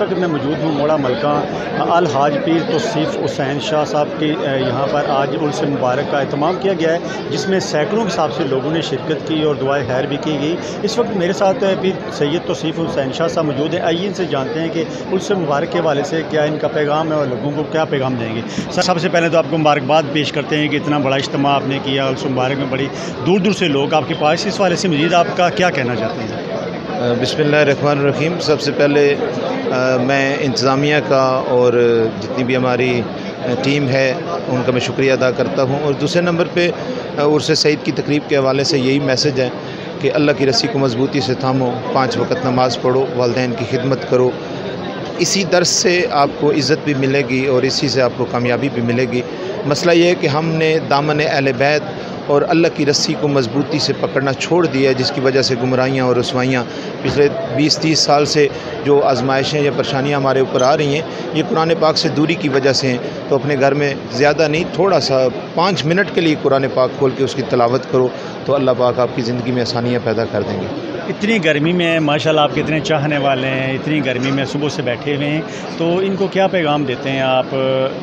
وقت میں موجود ہوں موڑا ملکہ الحاج پیر توصیف حسین شاہ صاحب کے یہاں پر آج عرس مبارک کا اہتمام کیا گیا ہے، جس میں سینکڑوں کے حساب سے لوگوں نے شرکت کی اور دعائے خیر بھی کی گئی۔ اس وقت میرے ساتھ پیر سید توصیف حسین شاہ صاحب موجود ہیں۔ آئیے ان سے جانتے ہیں کہ عرس مبارک کے حوالے سے کیا ان کا پیغام ہے اور لوگوں کو کیا پیغام دیں گے۔ سر، سب سے پہلے تو آپ کو مبارکباد پیش کرتے ہیں کہ اتنا بڑا اجتماع آپ نے کیا، عرس مبارک میں بڑی دور دور سے لوگ آپ کے پاس، اس حوالے سے مزید آپ کا کیا کہنا چاہتے ہیں؟ بسم اللہ الرحمن الرحیم۔ سب سے پہلے میں انتظامیہ کا اور جتنی بھی ہماری ٹیم ہے ان کا میں شکریہ ادا کرتا ہوں، اور دوسرے نمبر پہ عرس سعید کی تقریب کے حوالے سے یہی میسج ہے کہ اللہ کی رسی کو مضبوطی سے تھامو، 5 وقت نماز پڑھو، والدین کی خدمت کرو۔ اسی درس سے آپ کو عزت بھی ملے گی اور اسی سے آپ کو کامیابی بھی ملے گی۔ مسئلہ یہ ہے کہ ہم نے دامن اہل بیت اور اللہ کی رسی کو مضبوطی سے پکڑنا چھوڑ دیا ہے، جس کی وجہ سے گمراہیاں اور رسوائیاں پچھلے 20-30 سال سے جو آزمائشیں یا پریشانیاں ہمارے اوپر آ رہی ہیں، یہ قرآن پاک سے دوری کی وجہ سے ہیں۔ تو اپنے گھر میں زیادہ نہیں، تھوڑا سا 5 منٹ کے لیے قرآن پاک کھول کے اس کی تلاوت کرو تو اللہ پاک آپ کی زندگی میں آسانیاں پیدا کر دیں گے۔ اتنی گرمی میں ماشاءاللہ آپ کے اتنے چاہنے والے ہیں، اتنی گرمی میں صبح سے بیٹھے ہوئے ہیں، تو ان کو کیا پیغام دیتے ہیں آپ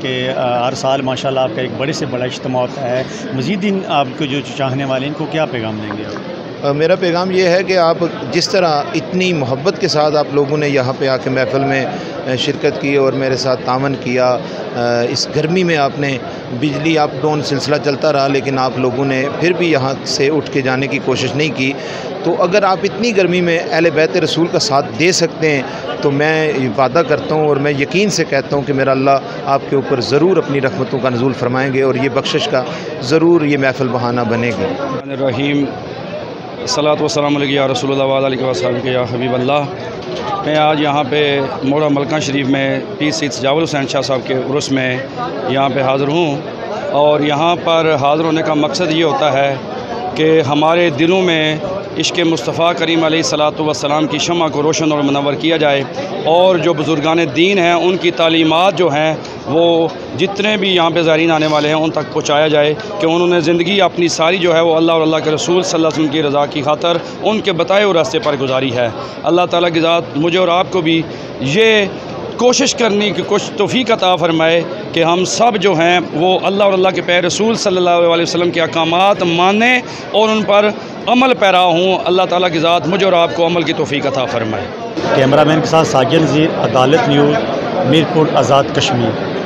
کہ ہر سال ماشاءاللہ آپ کا ایک بڑے سے بڑا اجتماع ہوتا ہے، مزید ان آپ کو جو چاہنے والے ہیں ان کو کیا پیغام دیں گے آپ؟ میرا پیغام یہ ہے کہ آپ جس طرح اتنی محبت کے ساتھ آپ لوگوں نے یہاں پہ آ کے محفل میں شرکت کی اور میرے ساتھ تعاون کیا، اس گرمی میں آپ نے بجلی اپ ڈاؤن سلسلہ چلتا رہا لیکن آپ لوگوں نے پھر بھی یہاں سے اٹھ کے جانے کی کوشش نہیں کی، تو اگر آپ اتنی گرمی میں اہل بیت رسول کا ساتھ دے سکتے ہیں تو میں وعدہ کرتا ہوں اور میں یقین سے کہتا ہوں کہ میرا اللہ آپ کے اوپر ضرور اپنی رحمتوں کا نزول فرمائیں گے اور یہ بخشش کا ضرور یہ محفل بہانہ بنے گی۔ الرحیم، الصلاۃ والسلام علیک یا رسول اللہ وعلیہ آلہ وصحبہ یا حبیب اللہ۔ میں آج یہاں پہ موڑا ملکہ شریف میں پیر سید سجاول حسین شاہ صاحب کے عرس میں یہاں پہ حاضر ہوں، اور یہاں پر حاضر ہونے کا مقصد یہ ہوتا ہے کہ ہمارے دلوں میں عشق مصطفیٰ کریم علیہ الصلاۃ والسلام کی شمع کو روشن اور منور کیا جائے، اور جو بزرگان دین ہیں ان کی تعلیمات جو ہیں وہ جتنے بھی یہاں پہ زائرین آنے والے ہیں ان تک پہنچایا جائے کہ انہوں نے زندگی اپنی ساری جو ہے وہ اللہ اور اللہ کے رسول صلی اللہ علیہ وسلم کی رضا کی خاطر ان کے بتائے ہوئے راستے پر گزاری ہے۔ اللہ تعالیٰ کی ذات مجھے اور آپ کو بھی یہ کوشش کرنے کی کچھ توفیق عطا فرمائے کہ ہم سب جو ہیں وہ اللہ اور اللہ کے پیارے رسول صلی اللہ علیہ وسلم کے احکامات مانیں اور ان پر عمل پیرا ہوں۔ اللہ تعالیٰ کی ذات مجھے اور آپ کو عمل کی توفیق عطا فرمائے۔ کیمرہ مین کے ساتھ ساجد نذیر، عدالت نیوز، میرپور آزاد کشمیر۔